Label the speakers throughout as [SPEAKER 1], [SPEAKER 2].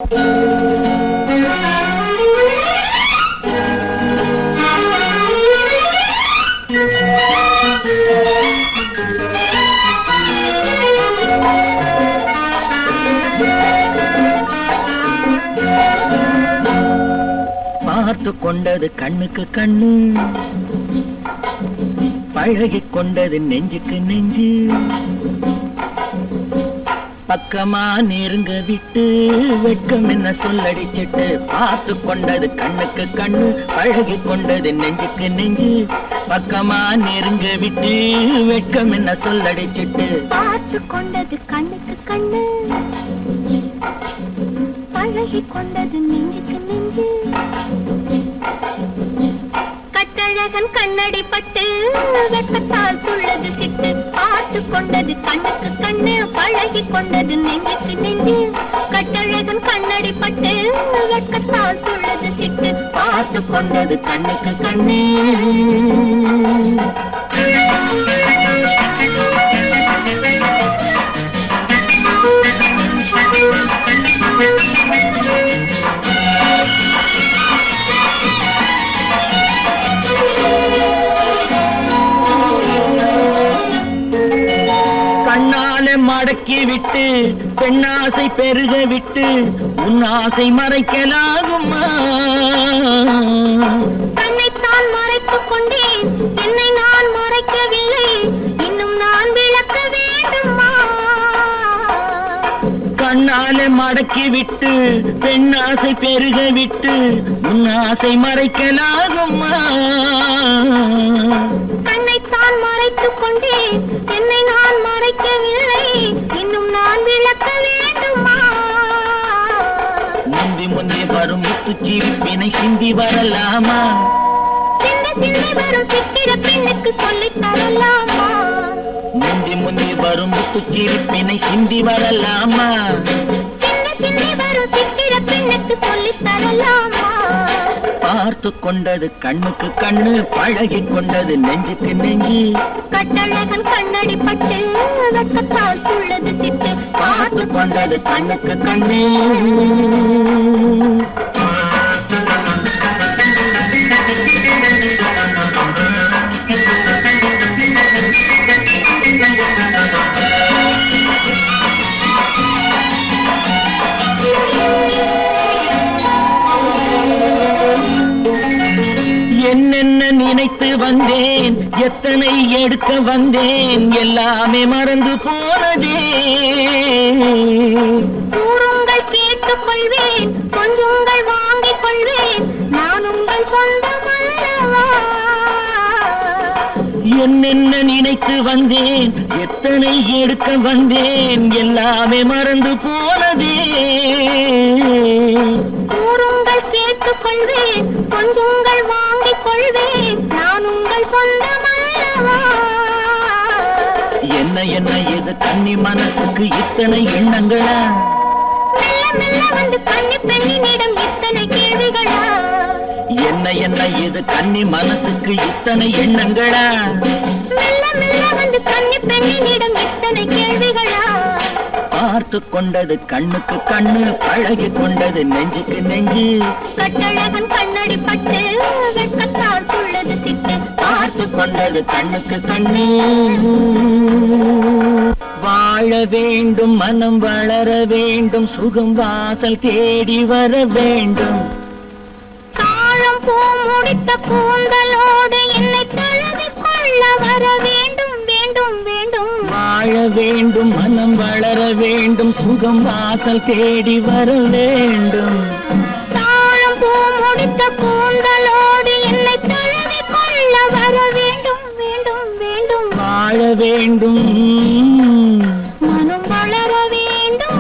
[SPEAKER 1] பார்த்து கொண்டது கண்ணுக்கு கண்ணு, பழகிக் கொண்டது நெஞ்சுக்கு நெஞ்சு. பக்கமா நெருங்க விட்டு வெட்கம் என்ன சொல்லடிச்சிட்டு, பார்த்து கொண்டது கண்ணுக்கு கண்ணு, பழகிக் கொண்டது நெஞ்சுக்கு நெஞ்சு. பக்கமா நெருங்க விட்டு வெட்கம் என்ன சொல்லடிச்சிட்டு,
[SPEAKER 2] பார்த்து கொண்டது கண்ணுக்கு கண்ணு, பழகிக் கொண்டது நெஞ்சுக்கு நெஞ்சு. கட்டழகன் கண்ணடி பட்டு வெட்கத்தால் துள்ளது சிட்டு, பார்த்து கொண்டது கண்ணுக்கு கண்ணு, பழகிக் கொண்டது நெஞ்சுக்கு நெஞ்சு. கட்டழகன் கண்ணடி பட்டு வெட்கத்தால் துள்ளது சிட்டு, பார்த்து கொண்டது கண்ணுக்கு கண்ணு.
[SPEAKER 1] கண்ணாலே மடக்கி விட்டு பெண்ணாசை பெருக விட்டு உன் ஆசை மறைக்கலாகுமா?
[SPEAKER 2] கண்ணைத்தான் மறைத்துக் கொண்டேன், என்னை நான் மறைக்கவில்லை, இன்னும் நான் விளக்க வேண்டுமா?
[SPEAKER 1] கண்ணாலே மடக்கி விட்டு பெண்ணாசை பெருக விட்டு உன் ஆசை மறைக்கலாகுமா?
[SPEAKER 2] கண்ணைத்தான் மறைத்துக் கொண்டேன், என்னை நான் மறைக்கவில்லை, இன்னும் நான் விளக்க வேண்டுமா?
[SPEAKER 1] முந்தி முந்தி வரும் முத்துச்சிரிப்பினை சிந்தி வரலாமா?
[SPEAKER 2] சிந்தி சிந்தி வரும் சித்திர பெண்ணுக்கு சொல்லித் தரலாமா?
[SPEAKER 1] முந்தி முந்தி வரும் முத்துச்சிரிப்பினை சிந்தி வரலாமா?
[SPEAKER 2] சிந்தி சிந்தி வரும் சித்திர பெண்ணுக்கு சொல்லித் தரலாமா?
[SPEAKER 1] பார்த்து கொண்டது கண்ணுக்கு கண்ணு, பழகிக் கொண்டது நெஞ்சுக்கு நெஞ்சு.
[SPEAKER 2] கட்டழகன் கண்ணடி பட்டு வெட்கத்தால் துள்ளது சிட்டு,
[SPEAKER 1] பார்த்து கொண்டது கண்ணுக்கு கண்ணு. என்னென்ன நினைத்து வந்தேன், எத்தனை எடுக்க வந்தேன், எல்லாமே மறந்து போனதே.
[SPEAKER 2] கூறுங்கள் கேட்டுக் கொள்வேன், கொஞ்சங்கள் வாங்கிக் கொள்வேன், நான் உங்கள் சொந்தமல்லவா?
[SPEAKER 1] என்னென்ன நினைத்து வந்தேன், எத்தனை எடுக்க வந்தேன், எல்லாமே மறந்து போனதே.
[SPEAKER 2] கூறுங்கள் கேட்டுக் கொள்வேன், கொஞ்சங்கள் வாங்கிக் கொள்வேன், நான் உங்கள் சொந்தமல்லவா?
[SPEAKER 1] என்ன என்ன இது கன்னி மனசுக்கு இத்தனை எண்ணங்களா?
[SPEAKER 2] மெல்ல மெல்ல வந்து கன்னி பெண்ணினிடம் இத்தனை கேள்விகளா?
[SPEAKER 1] என்ன என்ன இது கன்னி மனசுக்கு இத்தனை எண்ணங்களா?
[SPEAKER 2] மெல்ல மெல்ல வந்து கன்னி பெண்ணினிடம் இத்தனை கேள்விகளா?
[SPEAKER 1] பார்த்து கொண்டது கண்ணுக்கு கண்ணு, பழகி கொண்டது நெஞ்சுக்கு நெஞ்சு.
[SPEAKER 2] கட்டழகன் கண்ணடி பட்டு வெட்கத்தால் துள்ளது சிட்டு,
[SPEAKER 1] பார்த்து கொண்டது கண்ணுக்கு கண்ணு. வாழ வேண்டும், மனம் வளர வேண்டும், சுகம் வாசல் தேடி வர வேண்டும்.
[SPEAKER 2] காலம் பூ முடித்த கூந்தலோடு என்னை தழுவிக் கொள்ள வர வேண்டும் வேண்டும் வேண்டும்.
[SPEAKER 1] வாழ வேண்டும், மனம் வளர வேண்டும், சுகம் வாசல் தேடி வர வேண்டும்.
[SPEAKER 2] காலம் பூ முடித்த கூந்தலோடு என்னை தழுவிக் கொள்ள வர வேண்டும் வேண்டும் வேண்டும்.
[SPEAKER 1] வாழ வேண்டும்,
[SPEAKER 2] மனம் வளர வேண்டும்.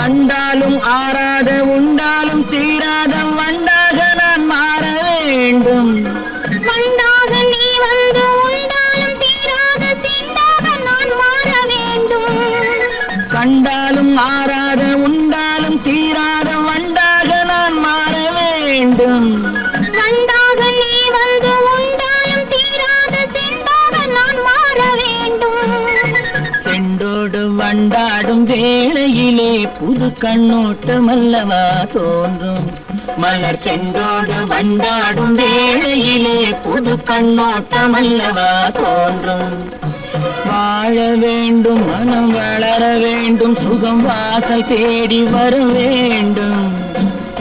[SPEAKER 1] கண்டாலும் ஆறாத உண்டாலும் தீராத வண்டாக நான் மாற வேண்டும்.
[SPEAKER 2] வண்டாக நீ வந்து உண்டாலும் தீராத சீண்டாக நான் மாற வேண்டும்.
[SPEAKER 1] கண்டாலும் ஆறாத உண்டாலும் தீராத வண்டாக நான் மாற வேண்டும்.
[SPEAKER 2] வண்டாக நீ வந்து உண்டாலும் தீராத செண்டாக நான் மாற வேண்டும்.
[SPEAKER 1] செண்டோடு வண்டாடும் வேளையிலே புது கண்ணோட்டம் அல்லவா தோன்றும். மலர் செண்டோடு வண்டாடும் வேளையிலே புது கண்ணோட்டம் அல்லவா தோன்றும். வாழ வேண்டும், மனம் வளர வேண்டும், சுகம் வாசல் தேடி வர வேண்டும்.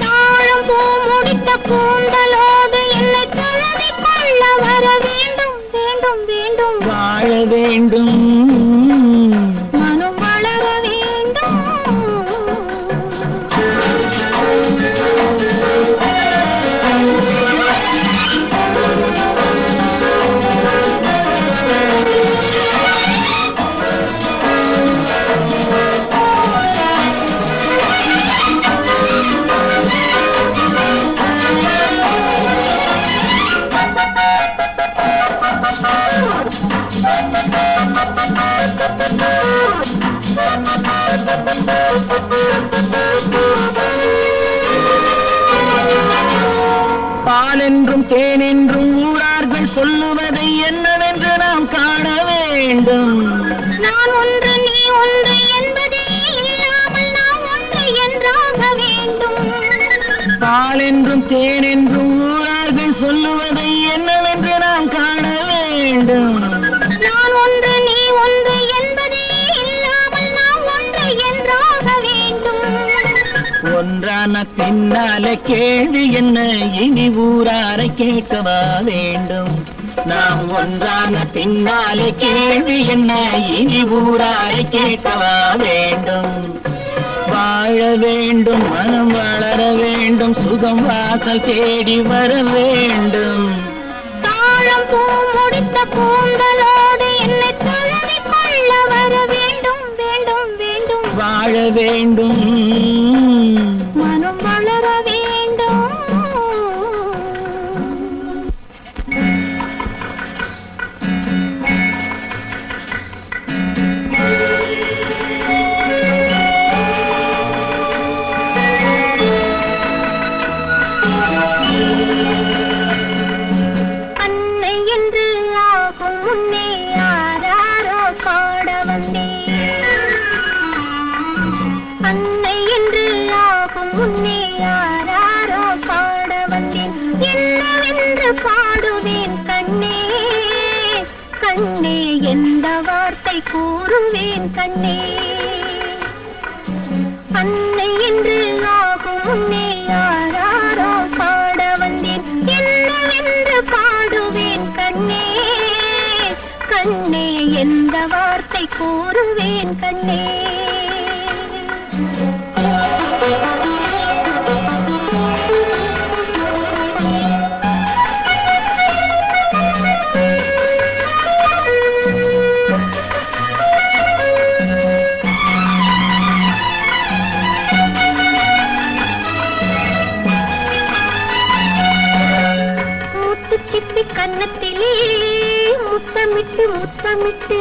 [SPEAKER 2] தாழம் பூ முடித்த கூந்தலோடு என்னை தழுவி கொள்ள வர வேண்டும், வேண்டும், வேண்டும்.
[SPEAKER 1] வாழ வேண்டும்,
[SPEAKER 2] மனம் வளர வேண்டும்.
[SPEAKER 1] பாலென்றும் தேனென்றும் ஊரார்கள் சொல்லுவதை என்னவென்று நாம் காண வேண்டும்.
[SPEAKER 2] நான் ஒன்று நீ ஒன்று என்பதே இல்லாமல் நாம் ஒன்று என்றாக வேண்டும்.
[SPEAKER 1] பாலென்றும் தேனென்றும் ஊரார்கள் சொல்லுவதை என்னவென்று நாம் காண வேண்டும்.
[SPEAKER 2] நான் ஒன்று நீ ஒன்று என்பதே இல்லாமல் நாம் ஒன்று என்றாக வேண்டும்.
[SPEAKER 1] ஒன்றான பின்னால கேள்வி என்ன, இனி ஊராரை கேட்கவா வேண்டும். நாம் ஒன்றான பின்னாலே கேள்வி என்ன, இனி ஊராரை கேட்கவா வேண்டும். வாழ வேண்டும், மனம் வளர வேண்டும், சுகம் வாசல் தேடி வர வேண்டும்.
[SPEAKER 2] தாழம் பூ முடித்த கூந்தலோடு என்னை தழுவி கொள்ள வர வேண்டும், வேண்டும், வேண்டும்.
[SPEAKER 1] வாழ வேண்டும்,
[SPEAKER 2] மனம் வளர வேண்டும். அன்னை என்று ஆகும் முன்னே யாராரோ பாட வந்தேன். அன்னை என்று ஆகும் முன்னே யாராரோ பாட வந்தேன். என்னவென்று பாடுவேன் கண்ணே, கண்ணே எந்த வார்த்தை கூறுவேன் கண்ணே. அன்னை என்று ஆகும் முன்னே யாராரோ பாட வந்தேன். என்னவென்று பாடுவேன் கண்ணே, கண்ணே எந்த வார்த்தை கூறுவேன் கண்ணே. முத்துச்சிப்பி கன்னத்திலே முத்தமிட்டு முத்தமிட்டு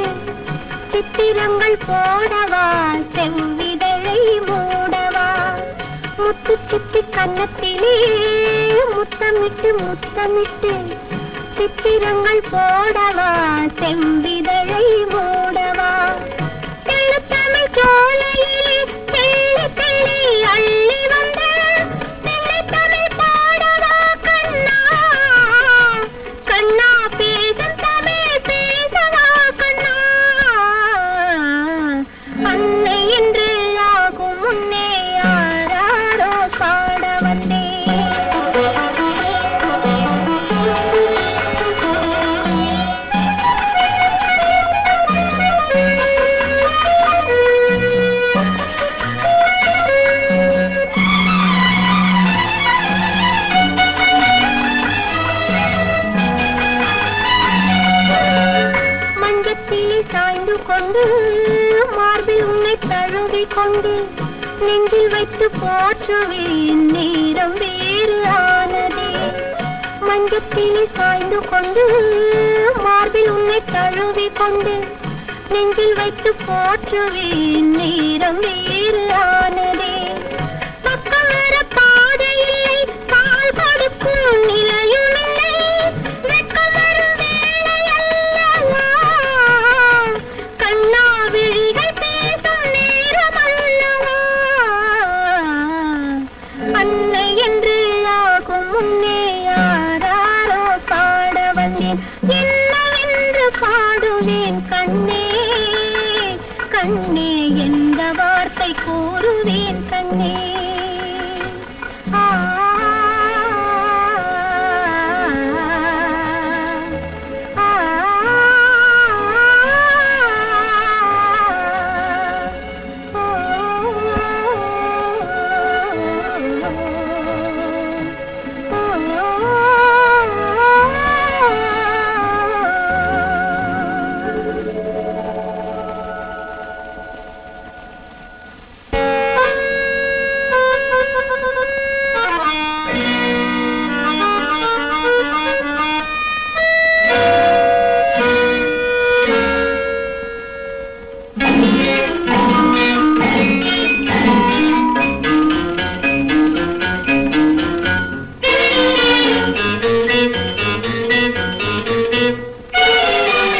[SPEAKER 2] சித்திரங்கள் போடவா, செவ்விதழை மூடவா. முத்துச்சிப்பி கன்னத்திலே முத்தமிட்டு முத்தமிட்டு சித்திரங்கள் போடவா, செவ்விதழை மூடவா. தெள்ளுத்தமிழ் சோலையிலே தெள்ளி தெள்ளி அள்ளி வந்து தெள்ளித்தமிழ் பாடவா கண்ணா, கண்ணா பேசும் தமிழ் பேசவா கண்ணா. அன்னை என்று ஆகும் முன்னே யாராரோ பாட வந்தேன். மஞ்சத்திலே சாய்ந்து கொண்டு மார்பில் உன்னை தழுவி கொண்டு நெஞ்சில் வைத்து போற்றுவேன் நேரம் வேறு ஆனதே மஞ்சத்திலே சாய்ந்து கொண்டு மார்பில் உன்னை தழுவி கொண்டு நெஞ்சில் வைத்து போற்றுவேன் நேரம் வேறு ஆனதே பக்கம் வர பாதையில்லை கால் கொடுக்கும் நிலையுமில்லை வெட்கம் வரும் வேளையல்லவா கண்ணா விழிகள் பேசும் நேரமல்லவா அன்னை என்று ஆகும் முன்னே யாராரோ பாட வந்தேன் என்னவென்று பாடுவேன் கண்ணே கண்ணே எந்த வார்த்தை கூறுவேன் கண்ணே ஆ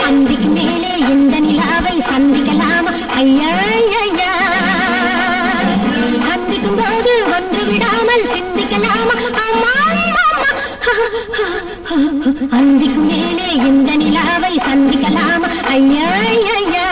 [SPEAKER 2] அந்திக்கு மேலே இந்த நிலாவை சந்திக்கலாம் ஐயா ஐயா சந்திக்கும் போது ஒன்று விடாமல் சிந்திக்கலாம் அந்திக்கு மேலே இந்த நிலாவை சந்திக்கலாம் ஐயா ஐயா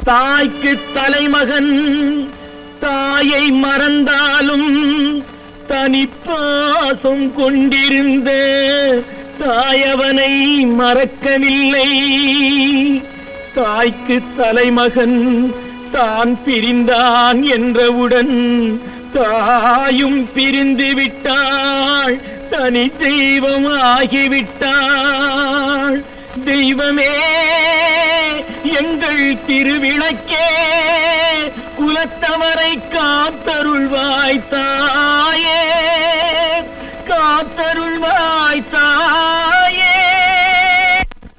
[SPEAKER 1] தாய்க்கு தலைமகன் தாயை மறந்தாலும் தனிப்பாசம் கொண்டிருந்த தாயவனை மறக்கவில்லை. தாய்க்கு தலைமகன் தான் பிரிந்தான் என்றவுடன் தாயும் பிரிந்து விட்டாள், தனி தெய்வம் ஆகிவிட்டாள். தெய்வமே எங்கள் திருவிளக்கே, குலத்தவரை காத்தருள்வாய் தாய்.